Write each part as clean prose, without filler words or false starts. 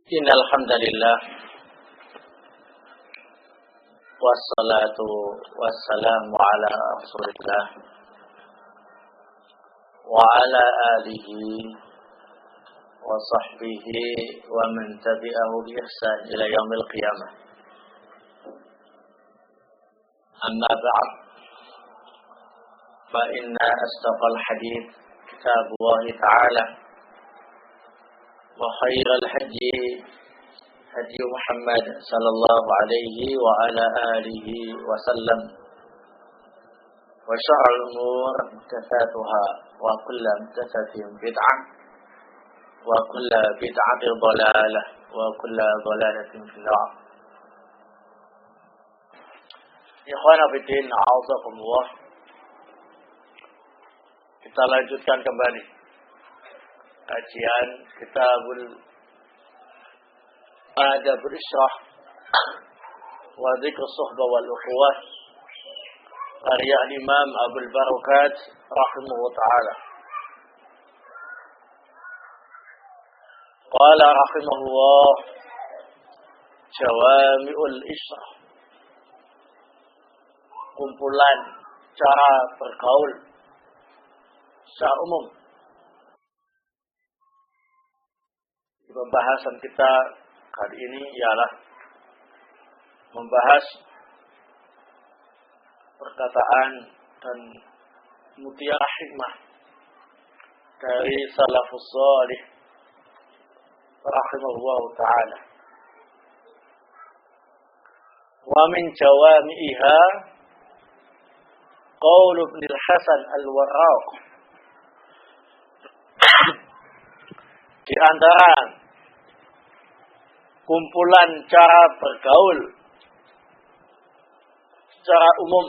Innal hamdalillah wassalatu wassalamu ala Rasulillah wa ala alihi wa sahbihi wa man tabi'ahu bi ihsan ila yaumil qiyamah. Amma ba'd, fa inna asdaqal hadits kitabullah ta'ala wa khairal hadi hadi Muhammad sallallahu alaihi wa ala alihi wa sallam wa syarrul umur muhdatsatuha wa kullu muhdatsatin bid'ah wa kullu bid'atin dhalalah wa kullu dhalalatin fil nar. Ikhwan fillah, a'udzukumullah. Kita lanjutkan kembali kajian Kitabul Adabul Isyrah wa Dzikr Suhbah wal Ukhuwah karya Imam Abdul Barakat rahimahullah ta'ala. Qala rahimahullah Jawami'ul Isyrah, kumpulan cara bergaul secara umum. Pembahasan kita kali ini ialah membahas perkataan dan mutiara hikmah dari salafus salih rahimahullah ta'ala. Wa min jawami'iha qaul Ibn al-Hasan al-Warraq, di antara kumpulan cara bergaul secara umum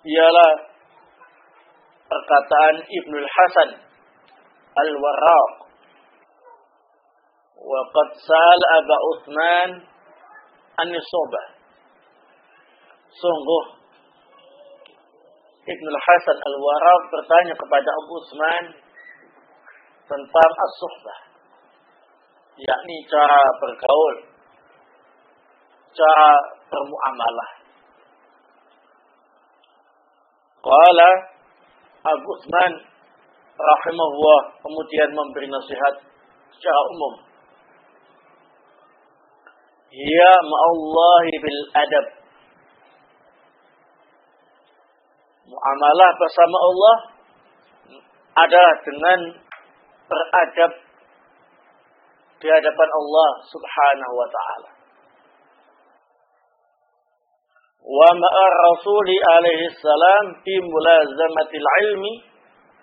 ialah perkataan Ibnul Hasan Al-Warraq. Wa qad sa'ala Aba Utsman an-Suhbah. Sungguh Ibnul Hasan Al-Warraq bertanya kepada Abu Utsman tentang as-suhbah, yakni cara bergaul, cara bermuamalah. Qala Abu Utsman rahimahullah kemudian memberi nasihat secara umum. Ya ma'allahi bil adab. Muamalah bersama Allah adalah dengan beradab di hadapan Allah subhanahu wa ta'ala. Wa ma'ar rasuli alaihi salam fi mulazamatil ilmi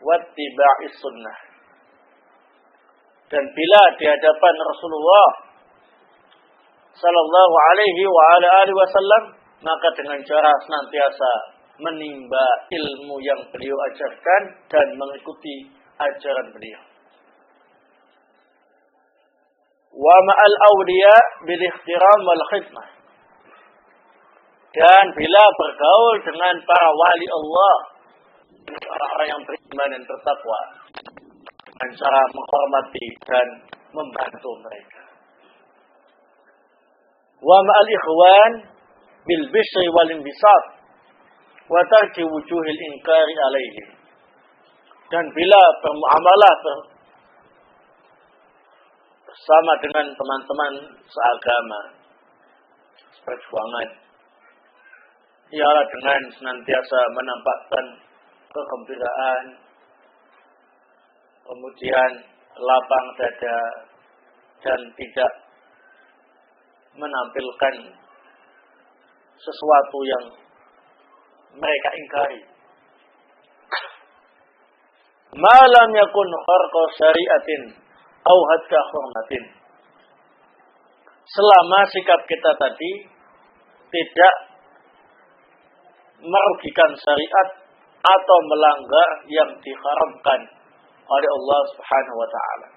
wa ittiba'is sunnah. Dan bila di hadapan Rasulullah sallallahu alaihi wa ala alihi wasallam, maka dengan cara senantiasa menimba ilmu yang beliau ajarkan dan mengikuti ajaran beliau. Wa ma'al awliya bil ihtiram wal khidmah. Dan bila bergaul dengan para wali Allah, orang-orang yang beriman dan bertakwa, dengan cara menghormati dan membantu mereka. Wa ma'al ikhwan bil bishri wal inbisat wa tarki wujuhil inkari alaihim. Dan bila bermuamalah bersama dengan teman-teman seagama, perjuangan, ialah dengan senantiasa menampakkan kegembiraan, kemudian lapang dada, dan tidak menampilkan sesuatu yang mereka ingkari. Malam yakun kharqa syariatin au hatta hurmatin. Selama sikap kita tadi tidak merugikan syariat atau melanggar yang diharamkan oleh Allah Subhanahu wa taala.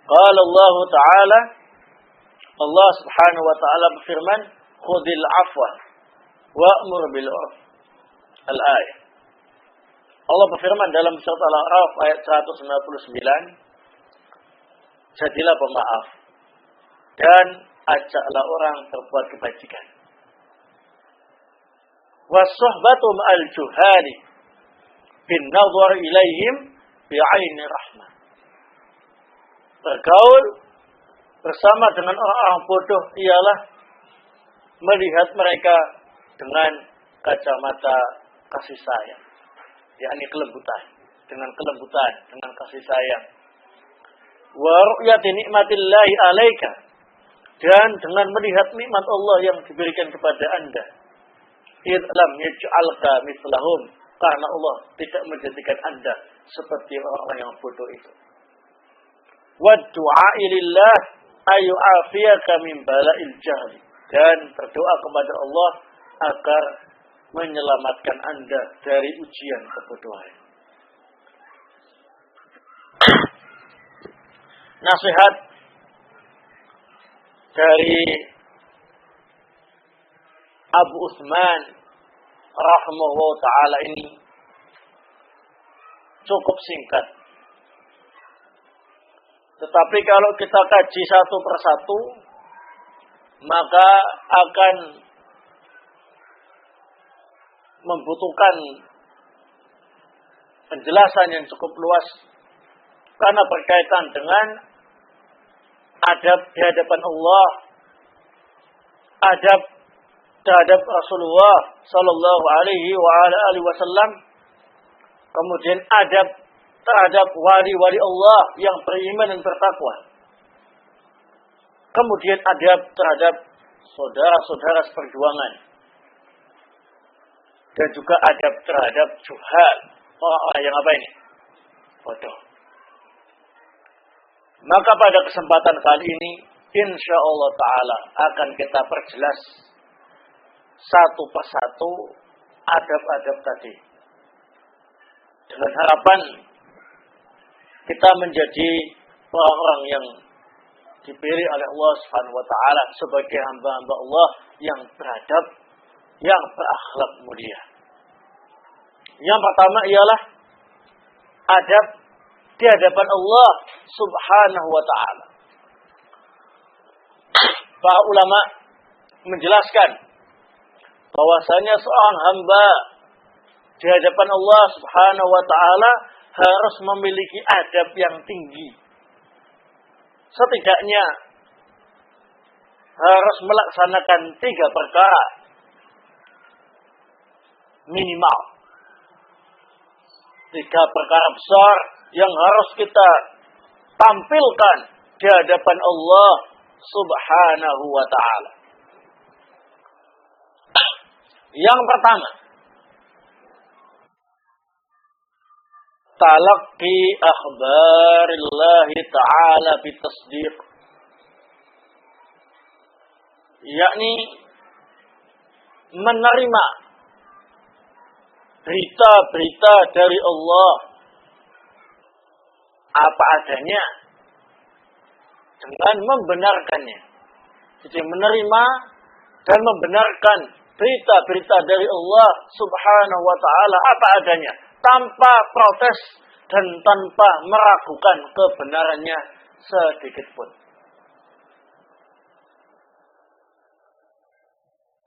Qala Allah Ta'ala, Allah Subhanahu wa taala berfirman, "Khudil afwa wa'mur bil 'urf." Al-ayah. Allah berfirman dalam surat Al-A'raf ayat 199, jadilah pemaaf dan ajaklah orang berbuat kebajikan. Was-suhbatu ma'al juhali bin nadhar ilaihim bi'aini rahmah. Bergaul bersama dengan orang-orang bodoh ialah melihat mereka dengan kacamata kasih sayang, yakni kelembutan, dengan kasih sayang. Wa ru'yati nikmatillahi 'alaika, dan dengan melihat nikmat Allah yang diberikan kepada Anda. Id lam yaj'alka mithlahum, karena Allah tidak menjadikan Anda seperti orang-orang yang bodoh itu. Wa du'a'i lillah ayu afiyaka min bala'il jahli, dan berdoa kepada Allah agar menyelamatkan Anda dari ujian kebodohan. Nasihat dari Abu Utsman rahimahullah ta'ala ini cukup singkat. Tetapi kalau kita kaji satu persatu, maka akan membutuhkan penjelasan yang cukup luas, karena berkaitan dengan adab di hadapan Allah, adab terhadap Rasulullah sallallahu alaihi wasallam, kemudian adab terhadap wali-wali Allah yang beriman dan bertakwa, kemudian adab terhadap saudara-saudara seperjuangan, dan juga adab terhadap juhal, orang-orang yang apa ini? Bodoh. Maka pada kesempatan kali ini, insyaallah ta'ala akan kita perjelas satu persatu adab-adab tadi, dengan harapan kita menjadi orang-orang yang dipilih oleh Allah Subhanahu wa ta'ala sebagai hamba-hamba Allah yang beradab, yang berakhlak mulia. Yang pertama ialah adab di hadapan Allah Subhanahu wa ta'ala. Para ulama menjelaskan bahwasanya seorang hamba di hadapan Allah Subhanahu wa ta'ala harus memiliki adab yang tinggi. Setidaknya harus melaksanakan 3 perkara minimal. 3 perkara besar yang harus kita tampilkan di hadapan Allah Subhanahu wa ta'ala. Yang pertama, talaqqi akhbarillahi ta'ala bitasdiq, yakni menerima berita-berita dari Allah apa adanya dengan membenarkannya. Jadi menerima dan membenarkan berita-berita dari Allah Subhanahu wa ta'ala apa adanya, tanpa protes dan tanpa meragukan kebenarannya sedikit pun.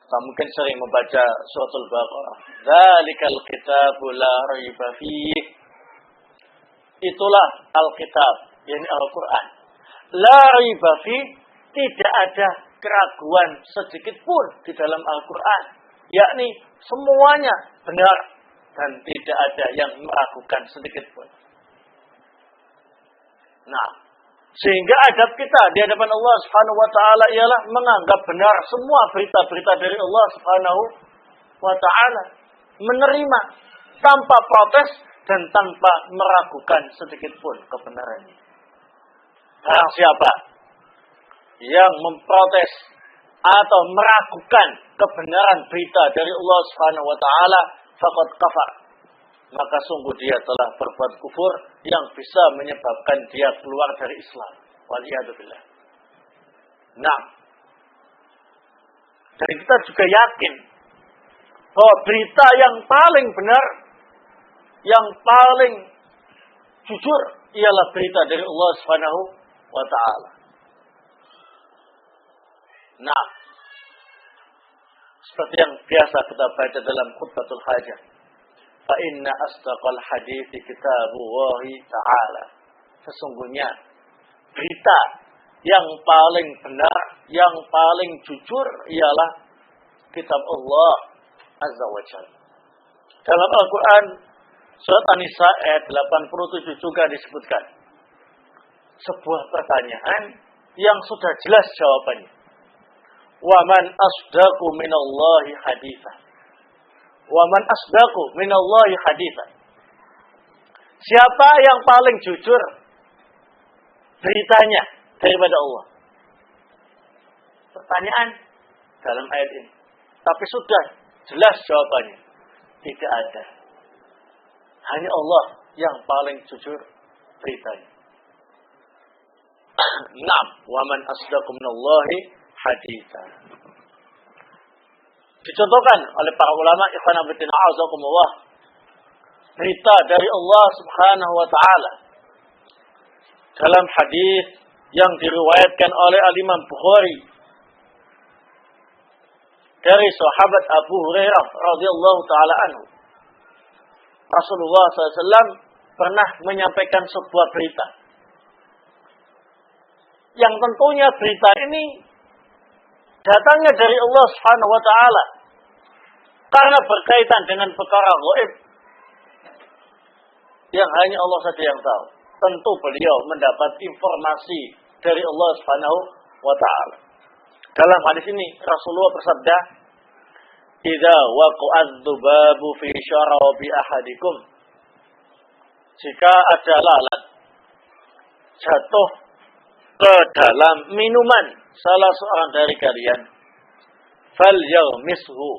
Kita mungkin sering membaca suratul Baqarah. Dzalikal kitabu la raiba fiih. Itulah Alkitab, yakni Al-Quran. La raiba fiih, tidak ada keraguan sedikit pun di dalam Al-Quran. Yakni semuanya benar dan tidak ada yang meragukan sedikit pun. Nah, sehingga adab kita di hadapan Allah Subhanahu wa ta'ala ialah menganggap benar semua berita-berita dari Allah Subhanahu wa ta'ala, menerima tanpa protes dan tanpa meragukan sedikit pun kebenarannya. Barang siapa yang memprotes atau meragukan kebenaran berita dari Allah Subhanahu wa ta'ala, faqad kafar, maka sungguh dia telah berbuat kufur yang bisa menyebabkan dia keluar dari Islam. Waliyadzubillah. Nah, dan kita juga yakin bahwa berita yang paling benar yang paling jujur ialah berita dari Allah Subhanahu wa taala. Nah, seperti yang biasa kita baca dalam khutbatul hajah. Fa inna asdaqal hadithi kitabullahi ta'ala. Sesungguhnya berita yang paling benar, yang paling jujur ialah kitab Allah Azza wa Jalla. Dalam Al-Quran surat An-Nisa ayat 87 juga disebutkan sebuah pertanyaan yang sudah jelas jawabannya. Wa man asdaqu minallahi haditsan. Wa man asdaqu minallahi haditsan. Siapa yang paling jujur beritanya daripada Allah? Pertanyaan dalam ayat ini. Tapi sudah jelas jawabannya. Tidak ada. Hanya Allah yang paling jujur beritanya. Naam, wa man asdaqu minallahi haditsan. Dicontohkan oleh para ulama ikhwan fillah azakumullah berita dari Allah Subhanahu wa taala dalam hadis yang diriwayatkan oleh Al-Imam Bukhari dari sahabat Abu Hurairah radhiyallahu taala anhu. Rasulullah SAW pernah menyampaikan sebuah berita yang tentunya berita ini datangnya dari Allah Subhanahu wa taala karena berkaitan dengan perkara gaib yang hanya Allah saja yang tahu. Tentu beliau mendapat informasi dari Allah Subhanahu wa taala. Dalam hadis ini Rasulullah bersabda, "Idza waqa'adz dzubabu fi syarabi ahadikum." Jika ada lalat jatuh ke dalam minuman salah seorang dari kalian, falyaghmishu,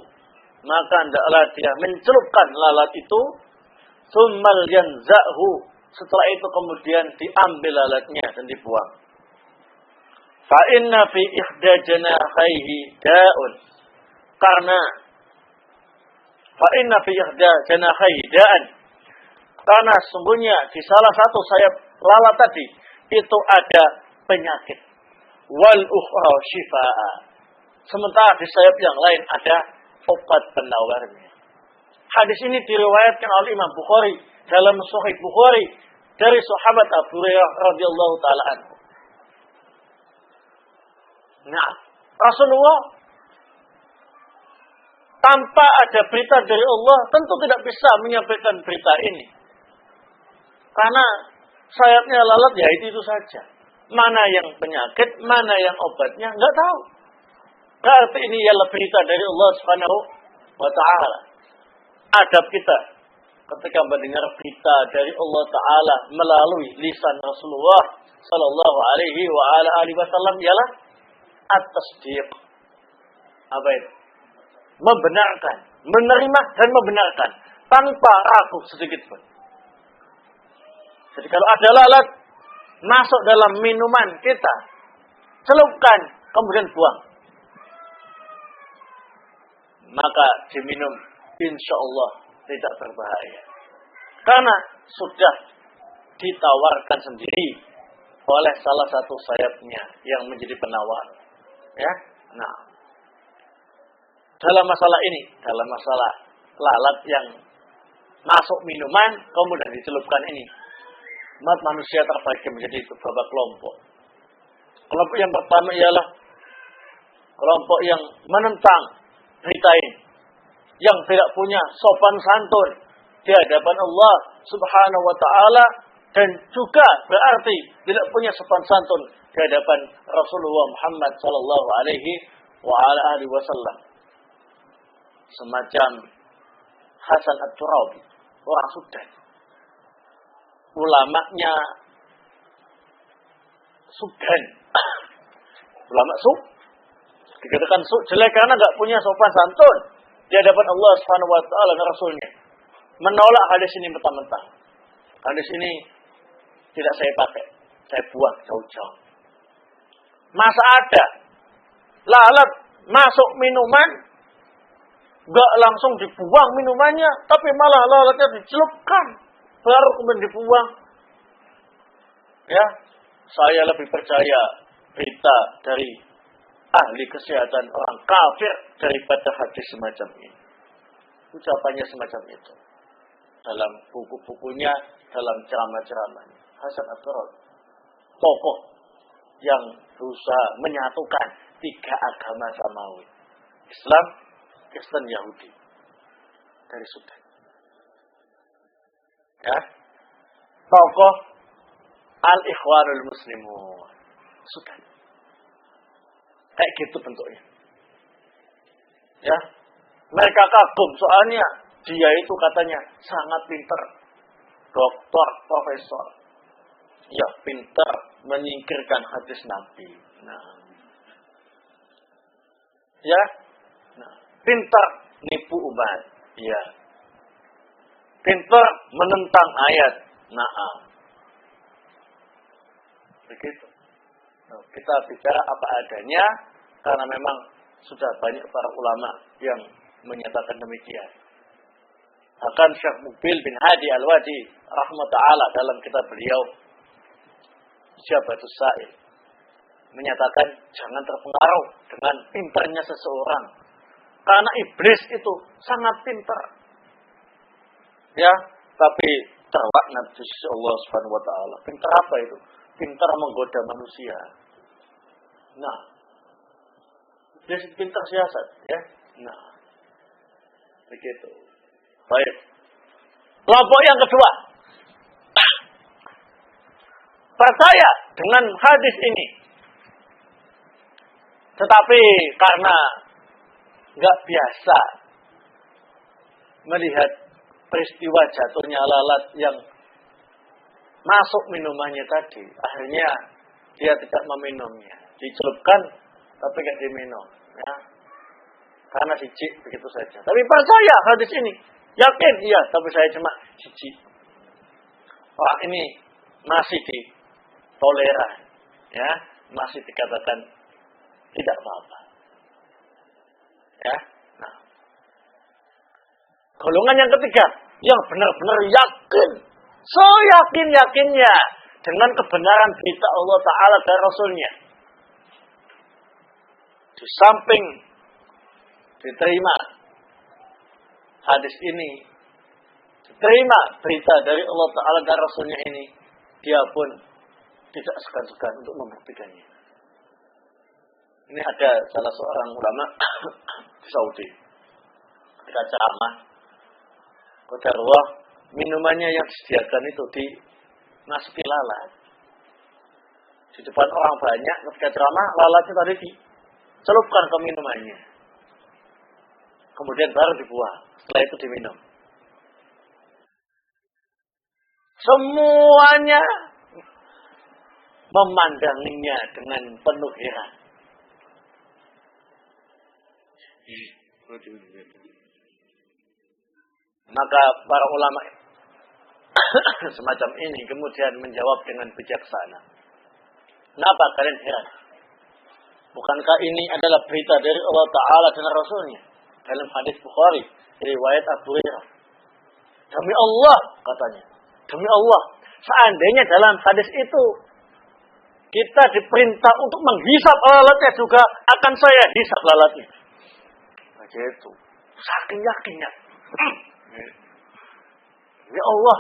maka hendaklah dia mencelupkan lalat itu, tsummal yanzahu, setelah itu kemudian diambil lalatnya dan dibuang. Fa inna fi ihda janahaihi da'un, karena fa inna fi ihda janahaihi da'an, karena sesungguhnya di salah satu sayap lalat tadi itu ada penyakit. Wal ukhra shifaa, sementara di sayap yang lain ada obat penawarnya. Hadis ini diriwayatkan oleh Imam Bukhari dalam Sahih Bukhari dari sahabat Abu Hurairah radhiyallahu taala anhu. Nah, Rasulullah tanpa ada berita dari Allah tentu tidak bisa menyampaikan berita ini. Karena sayapnya lalat ya itu saja. Mana yang penyakit, mana yang obatnya, enggak tahu. Berarti ini ialah berita dari Allah Subhanahu wa taala. Adab kita ketika mendengar berita dari Allah taala melalui lisan Rasulullah sallallahu alaihi wa ala alihi wasallam ialah at-tasdiq. Apa itu? Membenarkan, menerima dan membenarkan tanpa ragu sedikit pun. Jadi kalau ada lalat masuk dalam minuman kita, celupkan, kemudian buang. Maka diminum, insya Allah tidak berbahaya. Karena sudah ditawarkan sendiri oleh salah satu sayapnya yang menjadi penawar. Ya, nah, dalam masalah ini, dalam masalah lalat yang masuk minuman, kemudian dicelupkan ini, umat manusia terbagi menjadi beberapa kelompok. Kelompok yang pertama ialah kelompok yang menentang berita ini, yang tidak punya sopan santun di hadapan Allah Subhanahu wa taala, dan juga berarti tidak punya sopan santun di hadapan Rasulullah Muhammad sallallahu alaihi wa ala alihi wasallam. Semacam Hasan At-Turabi, orang Sudan. Ulamanya Sudan. Ulama dikatakan jelek karena enggak punya sopan santun di hadapan Allah Subhanahu wa taala dan Rasulnya. Menolak hadis ini mentah-mentah. Hadis ini tidak saya pakai. Saya buang jauh-jauh. Masa ada lalat masuk minuman Enggak langsung dibuang minumannya, tapi malah lalatnya dicelupkan, baru kemudian dibuang. Ya, saya lebih percaya berita dari ahli kesehatan orang kafir daripada hadis semacam ini. Ucapannya semacam itu. Dalam buku-bukunya, dalam ceramah-ceramahnya. Hasan Ath-Tharrawi, tokoh yang berusaha menyatukan 3 agama samawi. Islam, Kristen, Yahudi. Dari Sudan. Ya. Tokoh Al-Ikhwanul Muslimun. Sudan. Kayak gitu bentuknya. Ya. Mereka kagum soalnya dia itu katanya sangat pintar. Doktor, profesor. Ya, pintar menyingkirkan hadis Nabi. Nah. Ya. Nah, pintar nipu umat. Ya. Pintar menentang ayat. Naam. Begitu. Kita bicara apa adanya, karena memang sudah banyak para ulama yang menyatakan demikian. Bahkan Syekh Mubil bin Hadi Al-Wadi rahmatullah dalam kitab beliau Syabatus Sa'il menyatakan jangan terpengaruh dengan pintarnya seseorang, karena iblis itu sangat pintar. Ya, tapi terlaknat di sisi Allah Subhanahu wa taala. Pintar apa itu? Pintar menggoda manusia. Nah, dia pintar siasat, ya. Nah, begitu. Baik. Kelompok yang kedua, percaya dengan hadis ini, tetapi karena nggak biasa melihat peristiwa jatuhnya lalat yang masuk minumannya tadi, akhirnya dia tidak meminumnya, dicelupkan tapi nggak diminum, ya, karena jijik begitu saja. Tapi percaya hadis ini, yakin iya, tapi saya cuma jijik. Orang ini masih ditoleran, ya, masih dikatakan tidak apa-apa, ya. Nah, golongan yang ketiga yang benar-benar yakin, seyakin-yakinnya dengan kebenaran berita Allah Ta'ala dan Rasulnya. Di samping diterima hadis ini, diterima berita dari Allah Ta'ala dan Rasulnya ini, dia pun tidak segan-segan untuk membuktikannya. Ini ada salah seorang ulama di Saudi, ketika ceramah, qadarullah, minumannya yang disediakan itu dimasuki lalat. Di depan orang banyak, ketika ceramah, lalatnya tadi dicelupkan ke minumannya. Kemudian baru dibuang. Setelah itu diminum. Semuanya memandanginya dengan penuh heran. Maka para ulama semacam ini kemudian menjawab dengan bijaksana. Kenapa kalian heran? Bukankah ini adalah berita dari Allah Ta'ala dan Rasulnya? Dalam hadis Bukhari, riwayat Abu Hurairah. Demi Allah, katanya. Demi Allah, seandainya dalam hadis itu kita diperintah untuk menghisap lalatnya, juga akan saya hisap lalatnya. Begitu. Saking yakinnya. Ya Allah,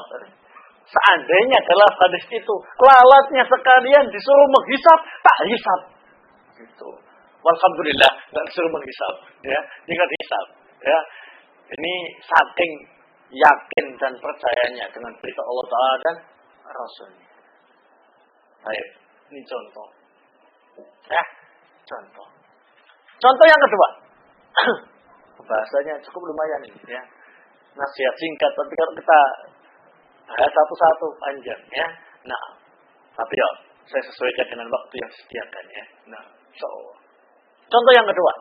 seandainya dalam hadis itu lalatnya sekalian disuruh menghisap, tak hisap. Gitu. Walhamdulillah, nggak disuruh menghisap, ya, tinggal hisap, ya. Ini saking yakin dan percayanya dengan berita Allah Ta'ala dan Rasulnya. Baik, ini contoh, ya, contoh. Contoh yang kedua, bahasanya cukup lumayan ini, ya. Nasihat singkat, tapi kalau kita bahas satu-satu panjang, ya. Nah, tapi ya, saya sesuaikan dengan waktu yang disediakan, ya. Nah, insyaallah. Contoh yang kedua,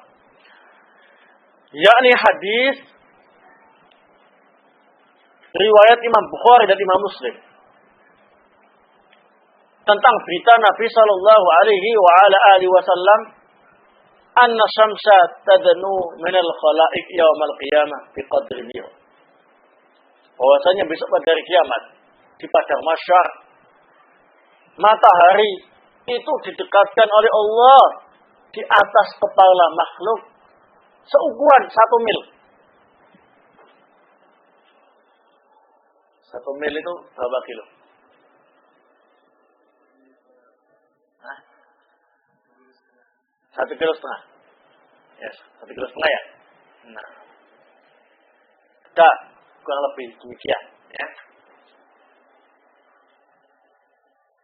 yakni hadis riwayat Imam Bukhari dan Imam Muslim tentang berita Nabi Sallallahu Alaihi Wasallam anna syamsa tadnu minal khalaiq yaumal qiyamah biqadri al-yawm. Bahwasanya besok pada hari kiamat di padang mahsyar matahari itu didekatkan oleh Allah di atas kepala makhluk seukuran 1 mil. 1 mil itu berapa kilo? Hah? 1,5 kilo. Yes, 1,5 kilo ya. Nah, dah kurang lebih demikian. Ya.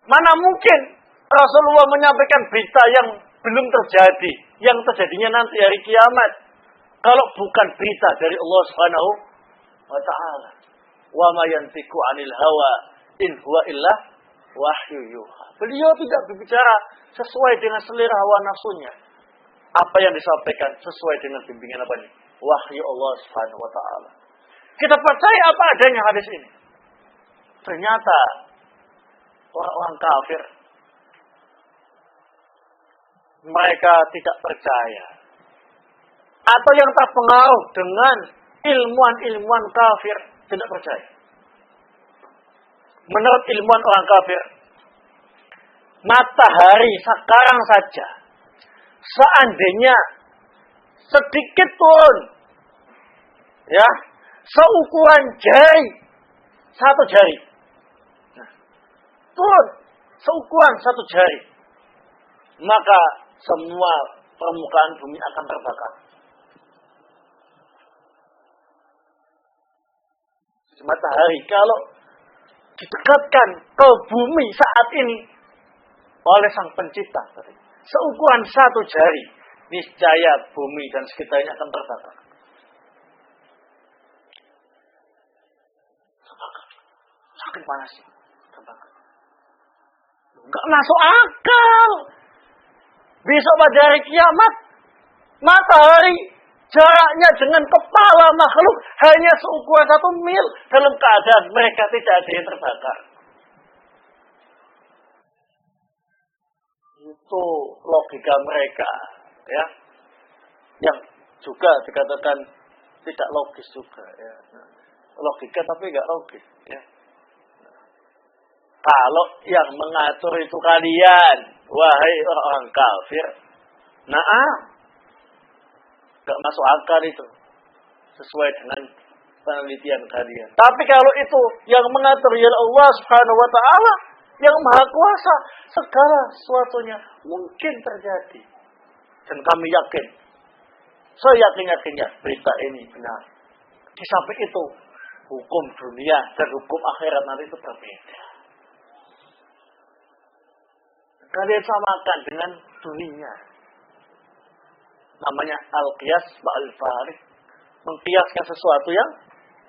Mana mungkin Rasulullah menyampaikan berita yang belum terjadi, yang terjadinya nanti hari kiamat, kalau bukan berita dari Allah Subhanahu wa Ta'ala. Wa ma yantiqu 'anil hawa in huwa illa wahyu yuha. Beliau tidak berbicara sesuai dengan selera hawa nafsunya. Apa yang disampaikan sesuai dengan bimbingan apa ini? Wahyu Allah Subhanahu wa Ta'ala. Kita percaya apa adanya hadis ini. Ternyata orang-orang kafir mereka tidak percaya, atau yang terpengaruh dengan ilmuwan-ilmuwan kafir tidak percaya. Menurut ilmuwan orang kafir, matahari sekarang saja seandainya sedikit turun, ya, seukuran jari, 1 jari, nah, turun seukuran 1 jari, maka semua permukaan bumi akan terbakar. Matahari kalau didekatkan ke bumi saat ini oleh Sang Pencipta, seukuran 1 jari, niscaya bumi dan sekitarnya akan terbakar. Saking panasnya, terbakar. Enggak masuk akal. Besok pada hari kiamat, matahari jaraknya dengan kepala makhluk hanya seukuran 1 mil dalam keadaan mereka tidak ada yang terbakar. Itu logika mereka, ya, yang juga dikatakan tidak logis juga, ya. Logika tapi nggak logis, ya. Kalau yang mengatur itu kalian, wahai orang kafir, gak masuk akal itu, sesuai dengan penelitian kalian. Tapi kalau itu yang mengatur ialah Allah Subhanahu wa Ta'ala, yang Maha Kuasa, segala sesuatunya mungkin terjadi. Dan kami yakin, seyakin-yakinnya berita ini benar. Di samping itu, hukum dunia dan hukum akhirat nanti itu berbeda. Kalian samakan dengan dunia. Namanya al-qiyas ma'al-farid. Mengkiaskan sesuatu yang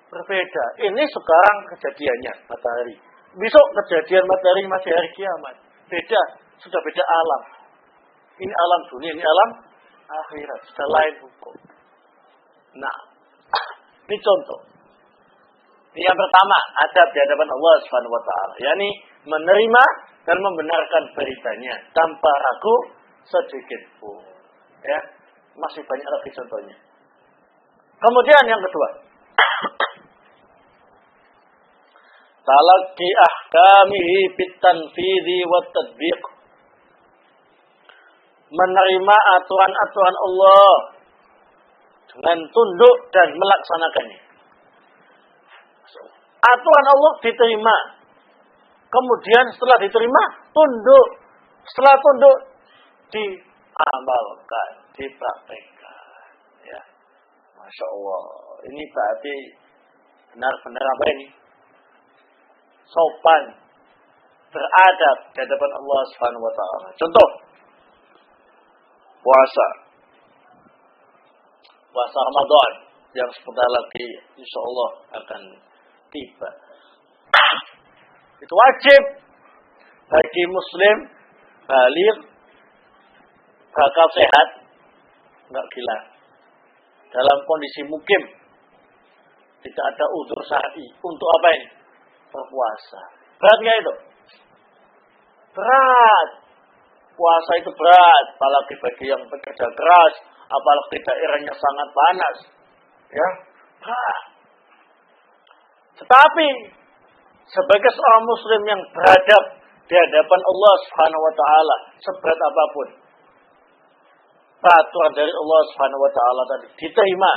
berbeda. Ini sekarang kejadiannya matahari. Besok kejadian matahari masih hari kiamat. Beda. Sudah beda alam. Ini alam dunia, ini alam akhirat. Sudah lain hukum. Nah, ini contoh. Ini yang pertama, adab di hadapan Allah Subhanahu wa Ta'ala. yakni menerima dan membenarkan beritanya tanpa ragu sedikit pun. Ya, masih banyak lagi contohnya. Kemudian yang kedua, talaqi ahkamihi bitanfidhi wat tadbiq. Menerima aturan-aturan Allah dengan tunduk dan melaksanakannya. Aturan Allah diterima. Kemudian setelah diterima, tunduk. Setelah tunduk, diamalkan, dipraktekkan. Ya, Masya Allah. Ini berarti benar-benar apa ini? Sopan, beradab di hadapan Allah Subhanahu wa Ta'ala. Contoh, puasa Ramadan yang sebentar lagi insya Allah akan tiba. Itu wajib bagi muslim baligh, bakal sehat, enggak gila, dalam kondisi mukim, tidak ada udzur syar'i untuk apa ini? Berpuasa. Berat nggak itu? Berat. puasa itu berat, apalagi bagi yang bekerja keras, apalagi daerahnya sangat panas. Ya, berat. Tetapi sebagai seorang muslim yang beradab di hadapan Allah Subhanahu wa taala, seberat apapun peraturan dari Allah Subhanahu wa taala tadi diterima,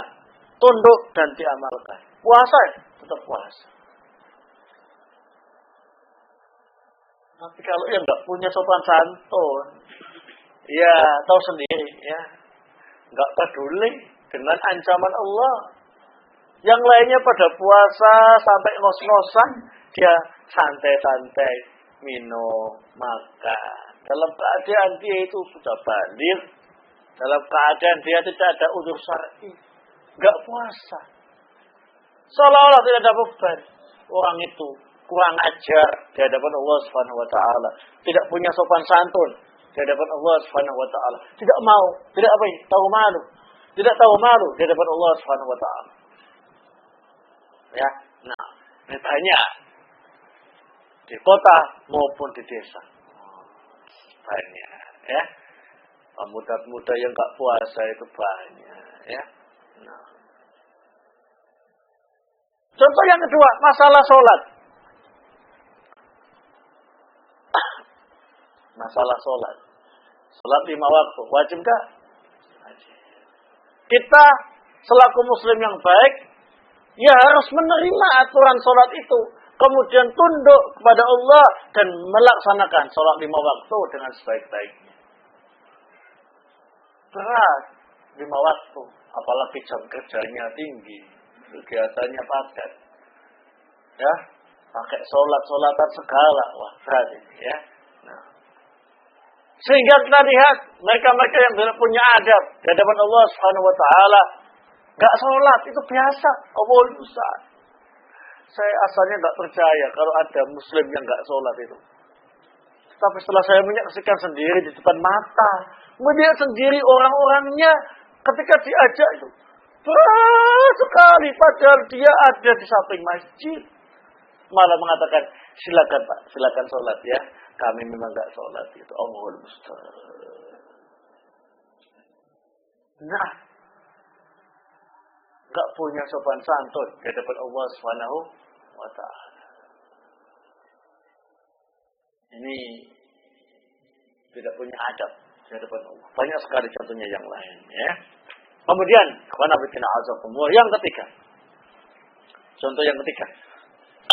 tunduk dan diamalkan. Puasa tetap puasa. Tapi kalau yang nggak punya sopan santun, ya tahu sendiri ya, nggak peduli dengan ancaman Allah. Yang lainnya pada puasa sampai ngos-ngosan, dia santai-santai minum, makan. Dalam keadaan dia itu sudah balik, dalam keadaan dia tidak ada udzur syar'i, nggak puasa. Seolah-olah tidak ada beban. Orang itu kurang ajar di hadapan Allah Subhanahu wa taala, tidak punya sopan santun di hadapan Allah Subhanahu wa taala, tidak mau, tidak apa ya, tahu malu. Tidak tahu malu di hadapan Allah Subhanahu wa taala. Ya, nah, ini banyak di kota maupun di desa. Banyak, ya. Pemuda-pemuda yang enggak puasa itu banyak, ya. Nah. Contoh yang kedua, masalah sholat. Masalah sholat. Sholat 5 waktu. Wajib enggak? Wajib. Kita selaku muslim yang baik, ya harus menerima aturan sholat itu. Kemudian tunduk kepada Allah dan melaksanakan sholat 5 waktu dengan sebaik-baiknya. Berat 5 waktu. Apalagi jam kerjanya tinggi. Kegiatannya padat. Ya, pakai sholat-sholatan segala. Wah, berat ini ya. Nah. Sehingga kita lihat mereka-mereka yang tidak punya adab di hadapan Allah Subhanahu wa taala, enggak sholat itu biasa. Allah Ustaz. Saya asalnya enggak percaya kalau ada muslim yang enggak sholat itu. Tapi setelah saya menyaksikan sendiri di depan mata, melihat sendiri orang-orangnya ketika diajak itu berat sekali, padahal dia ada di samping masjid. Malah mengatakan, silakan Pak, silakan sholat ya. Kami memang enggak sholat itu. Allahul musta'an. Nah, enggak punya sopan santun di hadapan Allah Subhanahu wa taala. Ini tidak punya adab di hadapan Allah. Banyak sekali contohnya yang lain ya. Kemudian, yang ketiga. Contoh yang ketiga.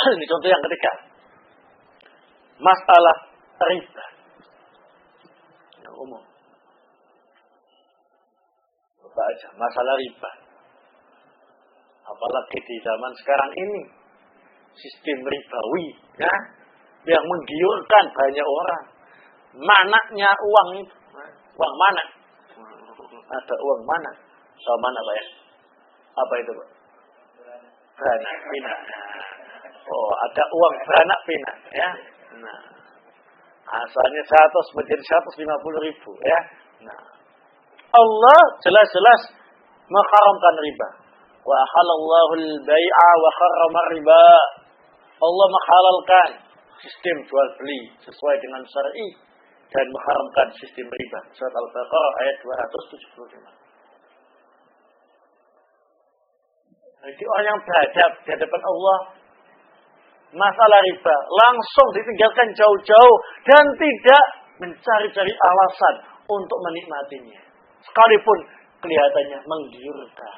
Ini contoh yang ketiga. Masalah riba. Yang umum. Apa aja, masalah riba. Apalagi di zaman sekarang ini. Sistem ribawi. Ya, yang menggiurkan banyak orang. Manaknya uang itu. Uang mana? Ada uang mana? Soal mana Pak ya? Apa itu Pak? Beranak pinak. Oh, ada uang beranak pinak ya. Nah, asalnya 100 menjadi 150.000 ya. Nah, Allah jelas-jelas mengharamkan riba. Wa halallahu al-bai'a wa harrama riba. Allah menghalalkan sistem jual beli sesuai dengan syar'i dan mengharamkan sistem riba. Surat Al-Baqarah ayat 275. Jadi orang yang beradab di hadapan Allah, masalah riba langsung ditinggalkan jauh-jauh dan tidak mencari-cari alasan untuk menikmatinya. Sekalipun kelihatannya menggiurkan.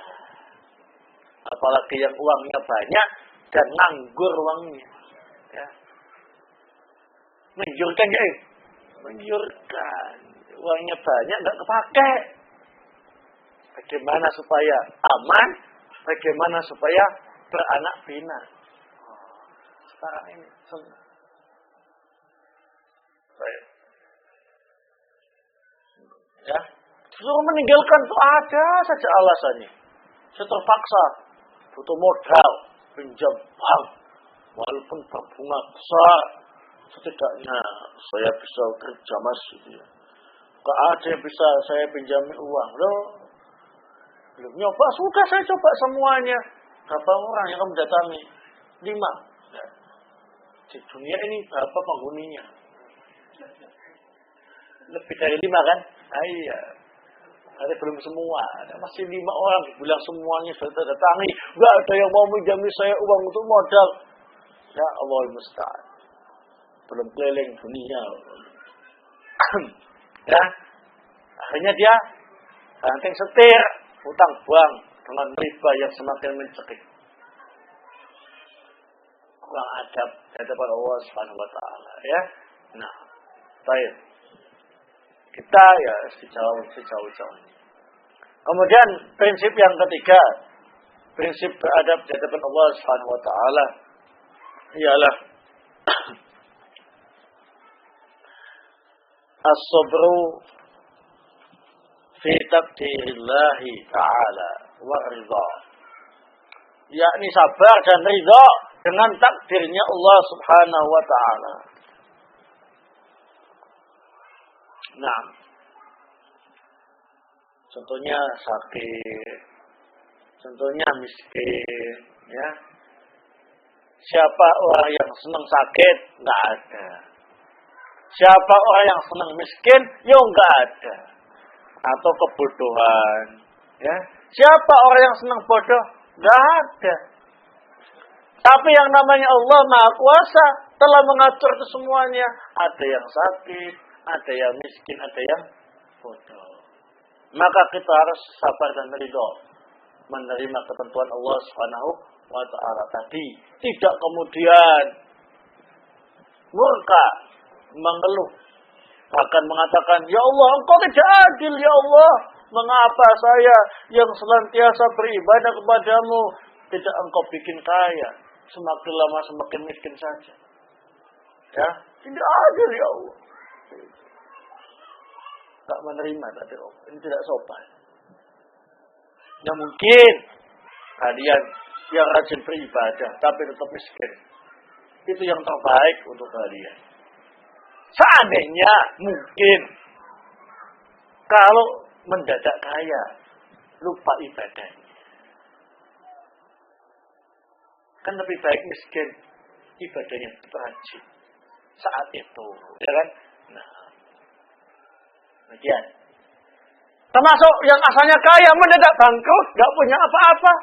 Apalagi yang uangnya banyak dan nganggur uangnya. Ya. Menggiurkan ya? Menggiurkan. Uangnya banyak nggak kepakai. Bagaimana supaya aman? Bagaimana supaya beranak pinak? Sekarang ini semua. Baik. Ya, suruh meninggalkan itu ada saja alasannya. Saya terpaksa butuh modal pinjam bank, walaupun bunga besar, setidaknya saya bisa kerja mas. Gitu ya. Gak ada yang bisa saya pinjami uang loh. Belum nyoba, sudah saya coba semuanya. Berapa orang yang kamu datangi? 5. Di dunia ini berapa penghuninya? Lebih dari 5 kan? Iya. Ada belum semua. Ada masih 5 orang bilang semuanya sudah terdatangi. Enggak ada yang mau menjamin saya uang untuk modal. Ya Allah musta'an. Belum keliling dunia. Ya. Akhirnya dia banting setir, hutang bank dengan riba yang semakin mencekik. Kurang adab hadapan Allah Subhanahu wa taala, ya. Nah, baik. Kita ya sejauh-jauhnya. Kemudian prinsip yang ketiga, prinsip beradab di hadapan Allah Subhanahu wa taala ialah as-sabru fi taqdirillah ta'ala wa ridha. Yakni sabar dan ridha dengan takdirnya Allah Subhanahu wa taala. Nah, contohnya sakit, contohnya miskin, ya. Siapa orang yang senang sakit? Enggak ada. Siapa orang yang senang miskin? Ya enggak ada. Atau kebodohan, ya. Siapa orang yang senang bodoh? Enggak ada. Tapi yang namanya Allah Maha Kuasa telah mengatur itu semuanya. Ada yang sakit, ada yang miskin, ada yang bodoh. Maka kita harus sabar dan ridho menerima ketentuan Allah Subhanahu wa taala tadi. Tidak kemudian murka, mengeluh, bahkan mengatakan, "Ya Allah, Engkau tidak adil, ya Allah. Mengapa saya yang senantiasa beribadah kepadamu tidak Engkau bikin kaya? Semakin lama semakin miskin saja." Ya, tidak adil ya Allah. Tak menerima tadi Allah. Ini tidak sopan. Ya mungkin kalian yang rajin beribadah tapi tetap miskin, itu yang terbaik untuk kalian. Seandainya mungkin kalau mendadak kaya lupa ibadahnya, kan lebih baik miskin, ibadahnya rajin saat itu, ya kan? Nah, bagian termasuk yang asalnya kaya mendadak bangkrut, nggak punya apa-apa.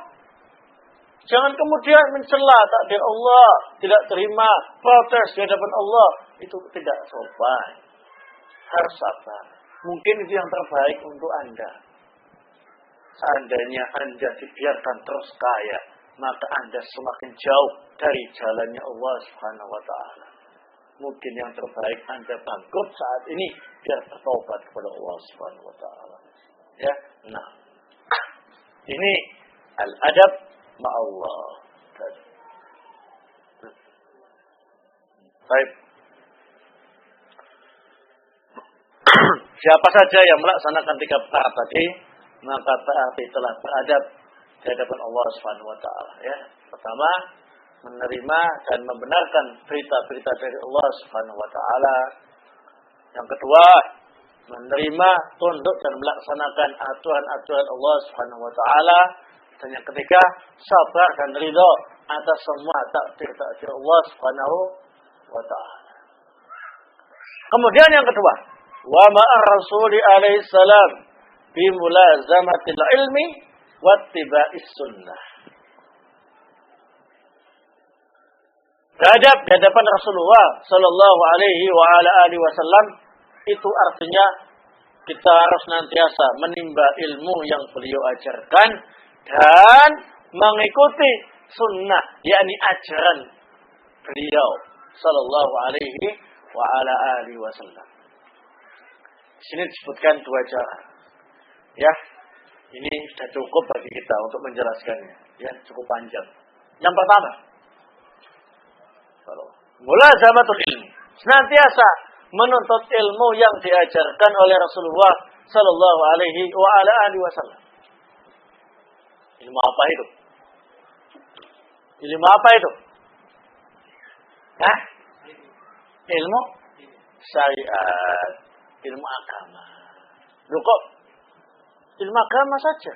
Jangan kemudian mencela takdir Allah, tidak terima, protes di hadapan Allah. Itu tidak sopan. Harus sabar. Mungkin itu yang terbaik untuk Anda. Seandainya Anda dibiarkan terus kaya, maka Anda semakin jauh dari jalannya Allah Subhanahu wa taala. Mungkin yang terbaik Anda bangkrut saat ini biar bertobat kepada Allah Subhanahu wa taala. Ya. Nah. Ini al-adab ma'allah. Baik. Siapa saja yang melaksanakan 3 perkara tadi, maka berarti telah beradab di hadapan Allah Subhanahu wa taala, ya. Pertama, menerima dan membenarkan berita-berita dari Allah Subhanahu wa taala. Yang kedua, menerima, tunduk dan melaksanakan aturan-aturan Allah Subhanahu wa taala. Dan yang ketiga, sabar dan ridha atas semua takdir-takdir Allah Subhanahu wa taala. Kemudian yang kedua, wa ma'ar rasuli alaihi salam bi mulazamatil ilmi wattiba'is sunnah. Beradab di hadapan Rasulullah sallallahu alaihi wa ala alihi wasallam itu artinya kita harus senantiasa menimba ilmu yang beliau ajarkan dan mengikuti sunnah, yakni ajaran beliau sallallahu alaihi wa ala alihi wasallam. Di sini disebutkan 2 cara. Ya. Ini sudah cukup bagi kita untuk menjelaskannya. Ya, cukup panjang. Yang pertama, mulazamatul ilmi. Senantiasa menuntut ilmu yang diajarkan oleh Rasulullah sallallahu alaihi wa ala alihi wasallam. Ilmu apa itu? Ilmu apa itu? Hah? Ilmu syariat, ilmu agama. Loh kok ilmu agama saja?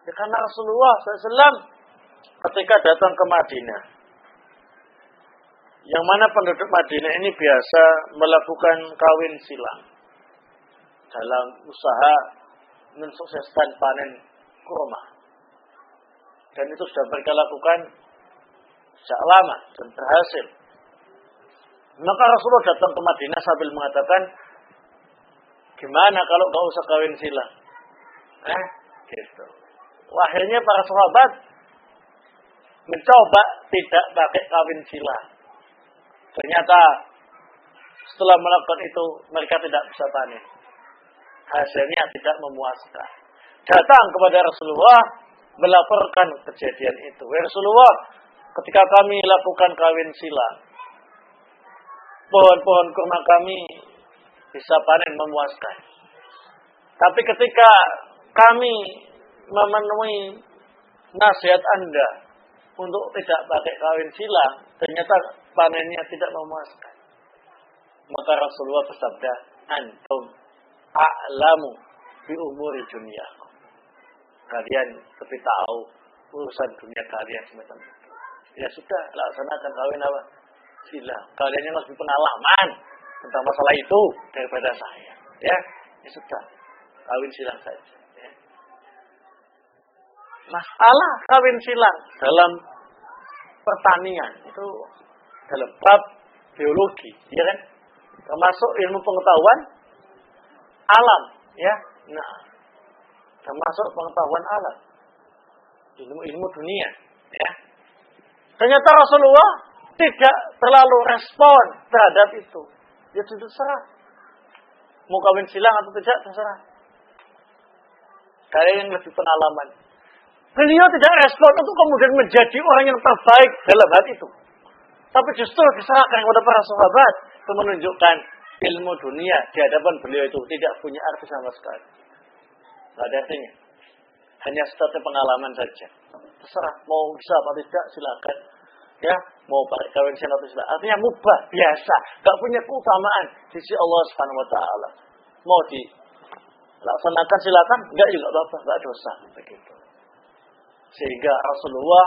Ya karena Rasulullah SAW ketika datang ke Madinah, Yang mana penduduk Madinah ini biasa melakukan kawin silang dalam usaha mensukseskan panen kurma. Dan itu sudah mereka lakukan sejak lama dan berhasil. Maka Rasulullah datang ke Madinah sambil mengatakan, gimana kalau gak usah kawin silang? Gitu. Akhirnya para sahabat mencoba tidak pakai kawin silang. Ternyata setelah melakukan itu mereka tidak bisa panen. Hasilnya tidak memuaskan. Datang kepada Rasulullah melaporkan kejadian itu. Rasulullah, ketika kami lakukan kawin silang, pohon-pohon kurma kami bisa panen memuaskan. Tapi ketika kami memenuhi nasihat Anda untuk tidak pakai kawin silang, ternyata panennya tidak memuaskan. Maka Rasulullah bersabda, antum a'lamu bi umuri dunyakum. Kalian lebih tahu urusan dunia kalian semacam itu. Ya sudah, laksanakan kawin apa? Silang. Kalian yang lebih pengalaman tentang masalah itu daripada saya. Ya sudah, kawin silang saja. Ya. Masalah kawin silang dalam pertanian itu dalam bab biologi, ya kan? Termasuk ilmu pengetahuan alam, ya. Nah, termasuk pengetahuan alam, ilmu dunia, ya. Ternyata Rasulullah tidak terlalu respon terhadap itu. Ya terserah. Mau kawin silang atau tidak, terserah. Kalian yang lebih pengalaman. Beliau tidak respon untuk kemudian menjadi orang yang terbaik dalam hal itu. Tapi justru diserahkan kepada para sahabat untuk menunjukkan ilmu dunia di hadapan beliau itu tidak punya arti sama sekali. Tidak ada artinya. Hanya sebatas pengalaman saja. Terserah mau bisa atau tidak silakan. Ya, mau pakai kawin silang atau silakan. Artinya mubah, biasa, tidak punya keutamaan di sisi Allah Subhanahu wa taala. Mau dilaksanakan silakan, enggak juga apa-apa, enggak dosa begitu. Sehingga Rasulullah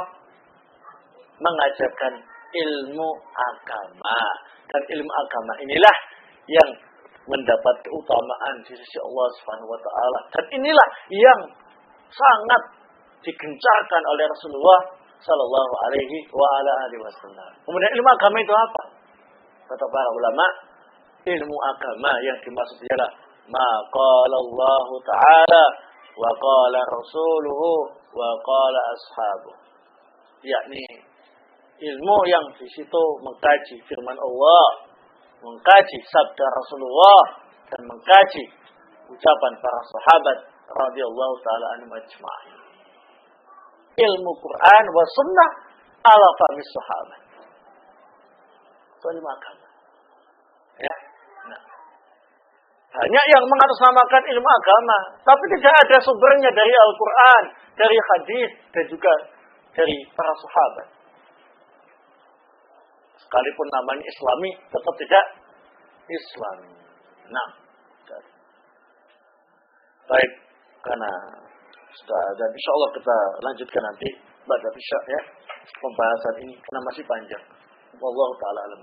mengajarkan ilmu agama. Dan ilmu agama inilah yang mendapat keutamaan di sisi Allah Subhanahu wa taala. Dan inilah yang sangat digencarkan oleh Rasulullah sallallahu alaihi wa ala alihi wasallam. Kemudian ilmu agama itu apa? Kata para ulama, ilmu agama yang dimaksud ialah ma qala Allah taala wa qala rasuluhu wa qala ashabu. Yakni ilmu yang di situ mengkaji firman Allah, mengkaji sabda Rasulullah, dan mengkaji ucapan para sahabat radhiyallahu taala anhum ajma'in. Ilmu Quran wa sunnah ala fahmi sahabat. Itu ilmu agama. Ya. Nah. Banyak yang mengatasnamakan ilmu agama, tapi tidak ada sumbernya dari Al-Quran, dari hadis, dan juga dari para sahabat. Sekalipun namanya Islami, tetap tidak Islami. Nah, baik, karena sudah, dan insya Allah kita lanjutkan nanti pada isya ya pembahasan ini karena masih panjang. Wallahu taala alam.